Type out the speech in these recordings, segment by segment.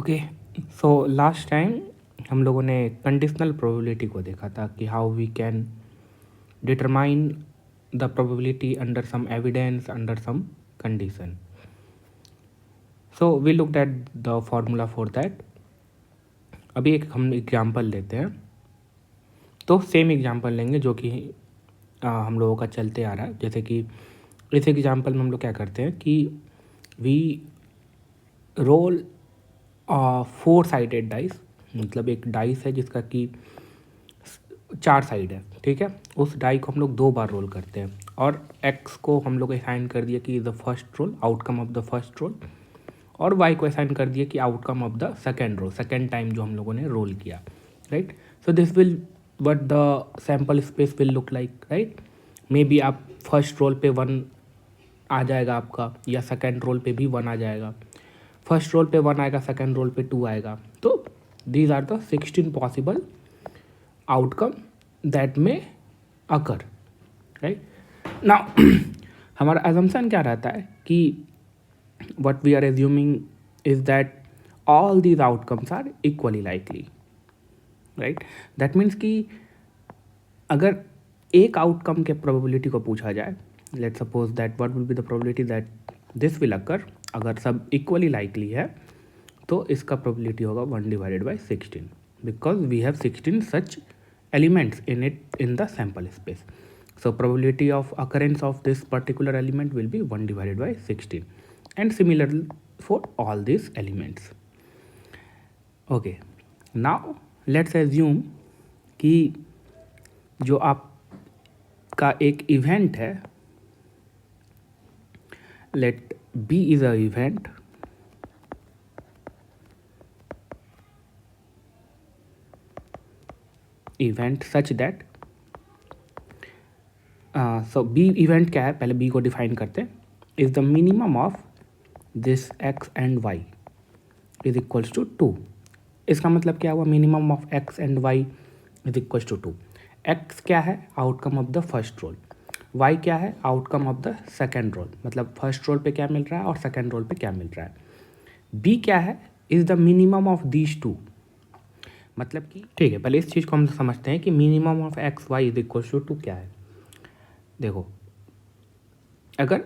Okay, so last time हम लोगों ने कंडीशनल प्रोबेबिलिटी को देखा था कि how we can determine the probability under some evidence under some condition. So we looked at the formula for that. अभी एक हम एग्जांपल लेते हैं. तो सेम एग्जांपल लेंगे जो कि हम लोगों का चलते आ रहा है. जैसे कि इस एग्जांपल में हम लोग क्या करते हैं कि वी रोल 4 साइडेड डाइस. मतलब एक डाइस है जिसका कि 4 साइड है. ठीक है, उस डाई को हम लोग 2 बार रोल करते हैं और एक्स को हम लोग असाइन कर दिया कि the first roll, outcome of the first roll, और वाई को असाइन कर दिया कि outcome of the second roll, second time जो हम लोगों ने रोल किया. Right, so this will what the sample space will look like. Right, maybe आप फर्स्ट रोल पे 1 आ जाएगा आपका, या सेकेंड रोल पे भी 1 आ जाएगा. फर्स्ट रोल पे 1 आएगा, सेकेंड रोल पे 2 आएगा. तो these are the 16 possible outcome that में अकर. राइट, नाउ हमारा एजम्पशन क्या रहता है कि what we are assuming is that all these outcomes are equally likely. Right, that means कि अगर एक आउटकम के प्रोबेबिलिटी को पूछा जाए, let suppose that what will be the probability that this will occur, अगर सब इक्वली लाइकली है तो इसका प्रोबेबिलिटी होगा 1/16 because we have 16 such elements in it in the sample space. So probability of occurrence of this particular element will be 1/16, and similarly for all these elements. Okay, now let's assume कि जो आपका एक event है, let B is a event such that so B event क्या है, पहले B को define करते हैं. Is the minimum of this X and Y is equals to 2. इसका मतलब क्या हुआ, minimum of X and Y is equals to 2. X क्या है, outcome of the first roll. Y क्या है, outcome of the second roll. मतलब first roll पे क्या मिल रहा है और सेकेंड रोल पे क्या मिल रहा है. बी क्या है, is the minimum of these 2. मतलब कि ठीक है, पहले इस चीज़ को हम समझते हैं कि minimum of x y is equals to 2 क्या है. देखो, अगर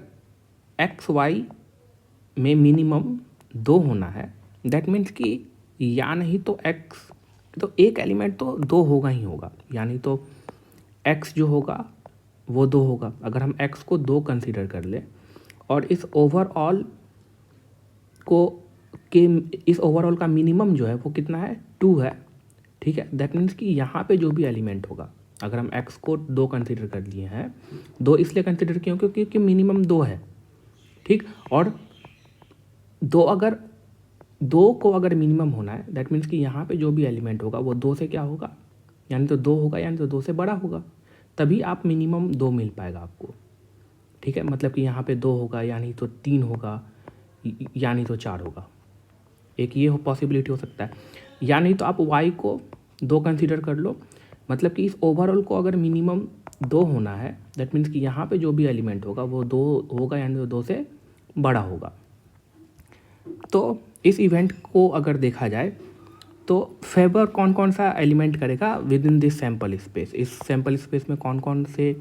एक्स वाई में मिनिमम 2 होना है, दैट मीन्स कि या नहीं तो एक्स, तो एक एलिमेंट तो 2 होगा ही होगा, यानी तो एक्स जो होगा वो 2 होगा. अगर हम एक्स को 2 कंसीडर कर ले और इस ओवरऑल का मिनिमम जो है वो कितना है, 2 है. ठीक है, दैट मीन्स कि यहाँ पे जो भी एलिमेंट होगा, अगर हम x को 2 कंसीडर कर लिए हैं, 2 इसलिए कंसीडर किए क्योंकि मिनिमम 2 है. ठीक, और 2 को अगर मिनिमम होना है, दैट मीन्स कि यहाँ पे जो भी एलिमेंट होगा वो 2 से क्या होगा, यानी तो 2 होगा, यानी तो 2 से बड़ा होगा, तभी आप मिनिमम 2 मिल पाएगा आपको. ठीक है, मतलब कि यहाँ पे 2 होगा, यानी तो 3 होगा, यानी तो 4 होगा. एक ये पॉसिबिलिटी हो सकता है. या नहीं तो आप y को 2 कंसीडर कर लो, मतलब कि इस ओवरऑल को अगर मिनिमम 2 होना है, दैट मीन्स कि यहाँ पे जो भी एलिमेंट होगा वो 2 होगा, यानी तो 2 से बड़ा होगा. तो इस इवेंट को अगर देखा जाए तो फेवर कौन कौन सा एलिमेंट करेगा with in this sample space. इस सैम्पल स्पेस में कौन कौन से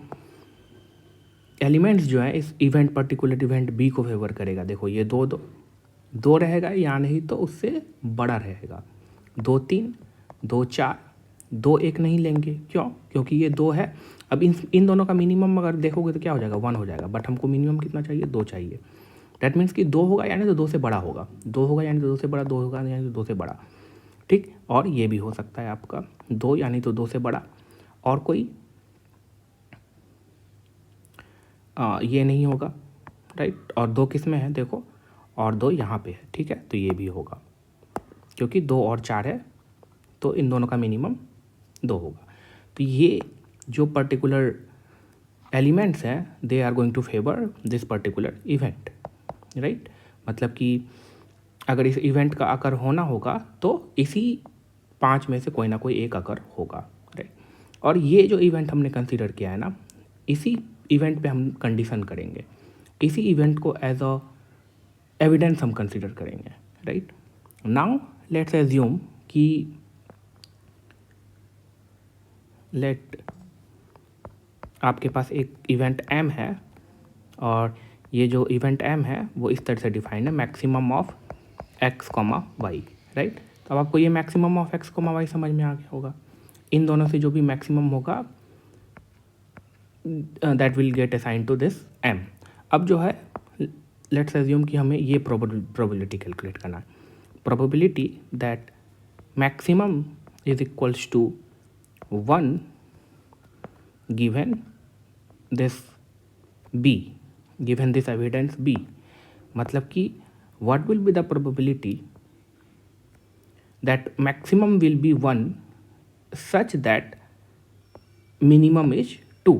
एलिमेंट्स जो हैं इस इवेंट, पर्टिकुलर इवेंट बी को फेवर करेगा. देखो, ये 2 रहेगा, या नहीं तो उससे बड़ा रहेगा. 2 3, 2 4, 2 1 नहीं लेंगे. क्यों, क्योंकि ये 2 है. अब इन दोनों का मिनिमम अगर देखोगे तो क्या हो जाएगा, 1 हो जाएगा. बट हमको मिनिमम कितना चाहिए, 2 चाहिए. डैट मीन्स कि 2 होगा यानी तो 2 से बड़ा होगा, 2 होगा यानी तो 2 से बड़ा, 2 होगा यानी तो 2 से बड़ा. ठीक, और ये भी हो सकता है आपका 2 यानी तो 2 से बड़ा, और कोई ये नहीं होगा. राइट, और 2 किस में है, देखो, और 2 यहाँ पे है. ठीक है, तो ये भी होगा क्योंकि 2 और 4 है, तो इन दोनों का मिनिमम 2 होगा. तो ये जो पर्टिकुलर एलिमेंट्स हैं, they are going to favour this particular event. Right, मतलब कि अगर इस इवेंट का अकर होना होगा तो इसी 5 में से कोई ना कोई एक अकर होगा. राइट, और ये जो इवेंट हमने कंसीडर किया है ना, इसी इवेंट पे हम कंडीशन करेंगे, इसी इवेंट को एज अ एविडेंस हम कंसीडर करेंगे. राइट, नाउ लेट्स एज्यूम कि लेट आपके पास एक इवेंट m है और ये जो इवेंट m है वो इस तरह से डिफाइंड है, maximum of x, y, right. तो अब आपको ये मैक्सिमम ऑफ x, y समझ में आ गया होगा। इन दोनों से जो भी मैक्सिमम होगा that will get assign to this m। अब जो है लेट्स एज्यूम कि हमें ये प्रोबेबिलिटी कैलकुलेट करना है, probability that maximum is equals to 1 given this b, given this evidence b। मतलब कि what will be the probability that maximum will be 1 such that minimum is 2,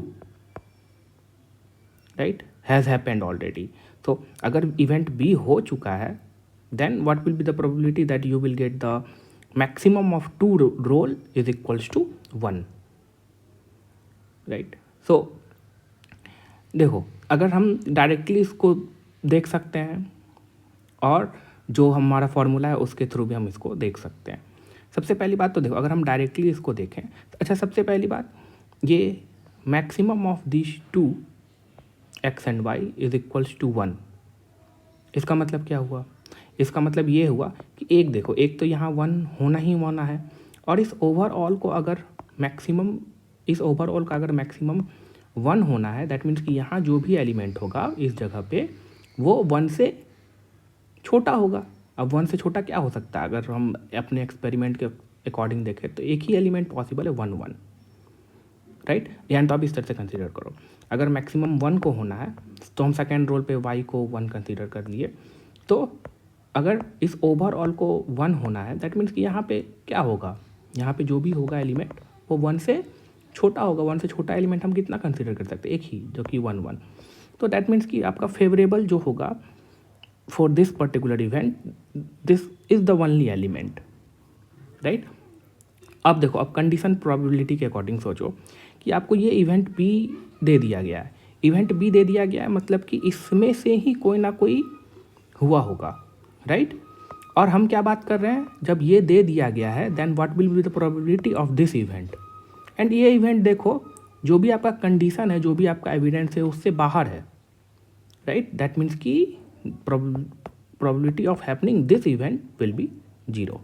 right, has happened already। तो अगर event b हो चुका है then what will be the probability that you will get the maximum of 2 roll is equals to 1, right। so देखो अगर हम directly इसको देख सकते हैं और जो हमारा फॉर्मूला है उसके थ्रू भी हम इसको देख सकते हैं। सबसे पहली बात तो देखो अगर हम डायरेक्टली इसको देखें, अच्छा सबसे पहली बात ये maximum of this two x and y is equals to 1, इसका मतलब क्या हुआ? इसका मतलब ये हुआ कि एक देखो, एक तो यहाँ 1 होना ही होना है और इस ओवरऑल को अगर मैक्सिमम, इस ओवरऑल का अगर मैक्सिमम 1 होना है दैट मीन्स कि यहाँ जो भी एलिमेंट होगा इस जगह पे वो 1 से छोटा होगा। अब 1 से छोटा क्या हो सकता है? अगर हम अपने एक्सपेरिमेंट के अकॉर्डिंग देखें तो एक ही एलिमेंट पॉसिबल है 1 1, राइट। यानी तो आप इस तरह से कंसीडर करो, अगर मैक्सिमम 1 को होना है तो हम सेकेंड रोल पे y को 1 कंसीडर कर लिए, तो अगर इस ओवरऑल को 1 होना है दैट मीन्स कि यहाँ पे क्या होगा, यहाँ पे जो भी होगा एलिमेंट वो 1 से छोटा होगा। 1 से छोटा एलिमेंट हम कितना कंसीडर कर सकते हैं? एक ही, जो कि 1 1। तो दैट मीन्स कि आपका फेवरेबल जो होगा for this particular event this is the only element, right। अब देखो, अब कंडीशन प्रोबेबिलिटी के अकॉर्डिंग सोचो कि आपको ये इवेंट बी दे दिया गया है, इवेंट बी दे दिया गया है मतलब कि इसमें से ही कोई ना कोई हुआ होगा, राइट। और हम क्या बात कर रहे हैं, जब ये दे दिया गया है then what will be the probability of this event. And ये इवेंट देखो जो भी आपका कंडीशन है, जो भी आपका एविडेंस है उससे बाहर है, राइट। दैट मीन्स कि probability of happening this event will be 0,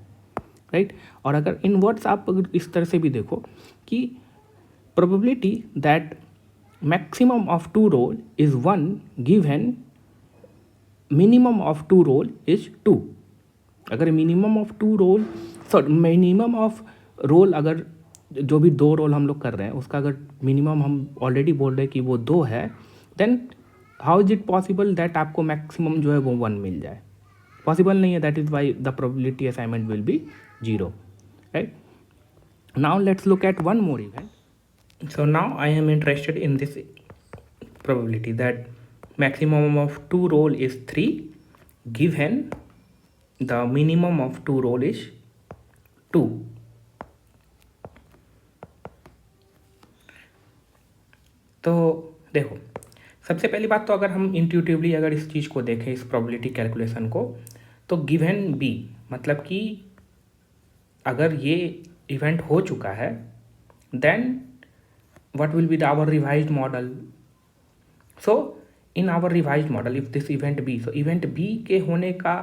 right. और अगर इनवर्ट्स आप अगर इस तरह से भी देखो कि probability that maximum of 2 roll is 1 given minimum of 2 roll is 2। अगर minimum of 2 roll, minimum of roll अगर जो भी 2 रोल हम लोग कर रहे हैं उसका अगर मिनिमम हम ऑलरेडी बोल रहे हैं कि वो 2 है, then how is it possible that आपको मैक्सिमम जो है वो 1 मिल जाए? पॉसिबल नहीं है। That is why the probability assignment will be 0, right. Now let's look at one more event. So now I am interested in this probability that maximum of 2 roll is 3 given the minimum of 2 roll is 2। तो देखो सबसे पहली बात तो अगर हम intuitively अगर इस चीज़ को देखें, इस प्रोबेबिलिटी कैलकुलेशन को, तो गिवन बी मतलब कि अगर ये इवेंट हो चुका है then what will be the our revised model. So in our revised model if this event b, so event b के होने का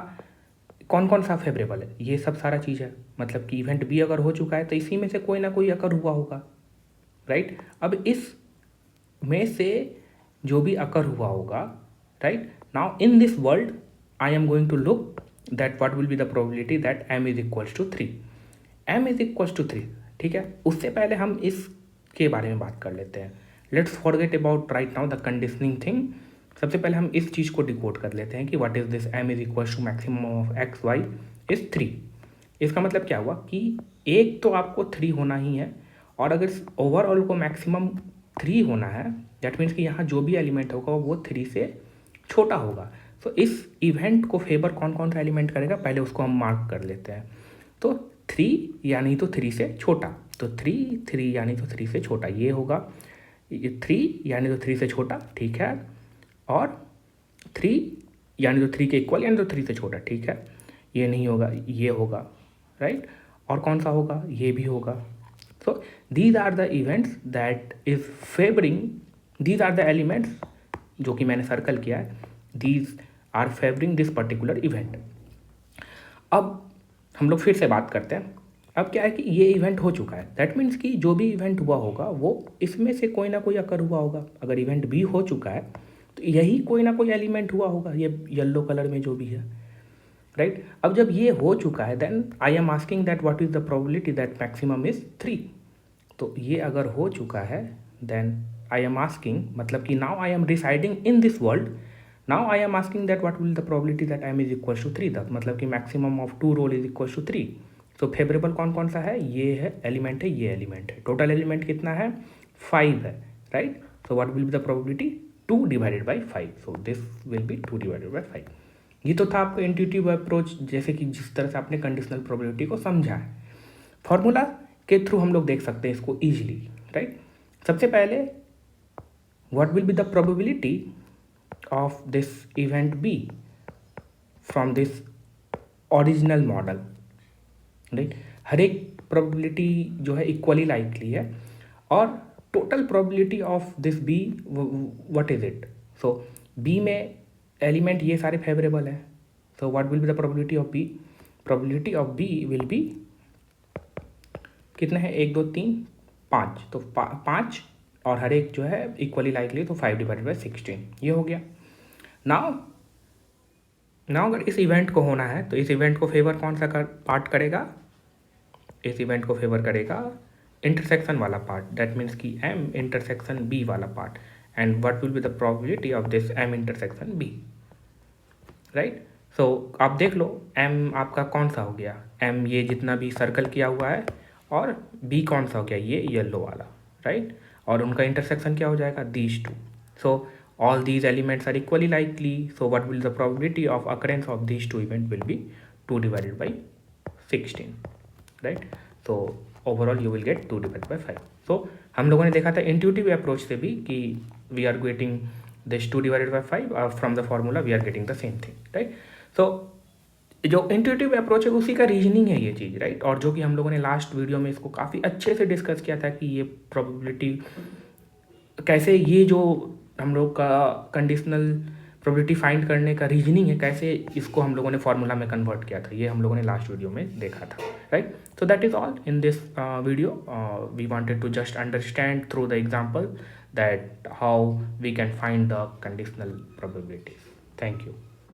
कौन कौन सा फेवरेबल है, ये सब सारा चीज़ है। मतलब कि इवेंट बी अगर हो चुका है तो इसी में से कोई ना कोई अकर हुआ होगा, राइट। अब इस में से जो भी अकर हुआ होगा, right. Now in this world I am going to look that what will be the probability that m is equals to 3, m is equals to 3, ठीक है। उससे पहले हम इसके बारे में बात कर लेते हैं। Let's forget about right now the conditioning thing. सबसे पहले हम इस चीज़ को डिकोड कर लेते हैं कि what is this m is equals to maximum of x y is 3। इसका मतलब क्या हुआ कि एक तो आपको 3 होना ही है, और अगर ओवरऑल को मैक्सिमम 3 होना है दैट मीन्स कि यहाँ जो भी एलिमेंट होगा वो 3 से छोटा होगा। तो इस इवेंट को फेवर कौन कौन सा एलिमेंट करेगा, पहले उसको हम मार्क कर लेते हैं। तो 3 यानी तो 3 से छोटा, तो 3 यानी तो 3 से छोटा ये होगा, ये 3 यानी तो 3 से छोटा, ठीक है। और 3 यानी तो 3 के इक्वल यानी तो 3 से छोटा, ठीक है। ये नहीं होगा, ये होगा, राइट, और कौन सा होगा, ये भी होगा. So these are the events that is favouring, these are the elements जो कि मैंने सर्कल किया है, these are favouring this particular event. अब हम लोग फिर से बात करते हैं. अब क्या है कि ये इवेंट हो चुका है, दैट मीन्स कि जो भी इवेंट हुआ होगा वो इसमें से कोई ना कोई अकर हुआ होगा. अगर इवेंट बी हो चुका है तो यही कोई ना कोई एलिमेंट हुआ होगा, ये येलो कलर में जो भी है, राइट. अब जब ये हो चुका है then I am asking that what is the probability that maximum is 3. तो ये अगर हो चुका है देन आई एम आस्किंग, मतलब कि now I am residing in this world, now I am asking that what will the probability that m is equal to 3, तक मतलब कि maximum of 2 roll is equal to 3. So favourable कौन कौन सा है, ये है एलिमेंट है, ये एलिमेंट है. टोटल एलिमेंट कितना है, 5 है, right. So what will be the probability, 2 divided by 5. So this will be 2 divided by 5. ये तो था आपका इंट्यूटिव अप्रोच, जैसे कि जिस तरह से आपने कंडीशनल प्रोबेबिलिटी को समझा है. फॉर्मूला के थ्रू हम लोग देख सकते हैं इसको ईजिली, राइट. सबसे पहले what will be the probability of this event b from this original model, right. हर एक प्रोबेबिलिटी जो है इक्वली लाइकली है, और total probability of this b what is it. So b में एलिमेंट ये सारे फेवरेबल है, so what will be the probability of b, probability of b will be कितने हैं, 1 2 3 5, तो 5, और हर एक जो है इक्वली लाइकली, तो 5 डिवाइडेड बाई 16, ये हो गया. नाउ अगर इस इवेंट को होना है तो इस इवेंट को फेवर कौन सा पार्ट करेगा, इस इवेंट को फेवर करेगा इंटरसेक्शन वाला पार्ट, दैट मीन्स कि m इंटरसेक्शन b वाला part. And what will be the probability of this m intersection b, right. So आप देख लो m आपका कौन सा हो गया, m ये जितना भी सर्कल किया हुआ है, और b कौन सा हो गया, ये येलो वाला, राइट. और उनका इंटरसेक्शन क्या हो जाएगा, these two. So all these elements are equally likely, so what will the probability of occurrence of these two events will be 2 divided by 16, right. So overall you will get 2 divided by 5. so हम लोगों ने देखा था intuitive approach से भी कि we are getting this 2 divided by 5 from the formula we are getting the same thing, right. so जो intuitive approach है उसी का रीजनिंग है ये चीज़, राइट. और जो कि हम लोगों ने लास्ट वीडियो में इसको काफ़ी अच्छे से डिस्कस किया था कि ये प्रोबेबिलिटी कैसे, ये जो हम लोग का कंडीशनल प्रोबेबिलिटी फाइंड करने का रीजनिंग है, कैसे इसको हम लोगों ने फार्मूला में कन्वर्ट किया था, ये हम लोगों ने लास्ट वीडियो में देखा था, right. So that is all in this video. We wanted to just understand through the example that how we can find the conditional probabilities. Thank you.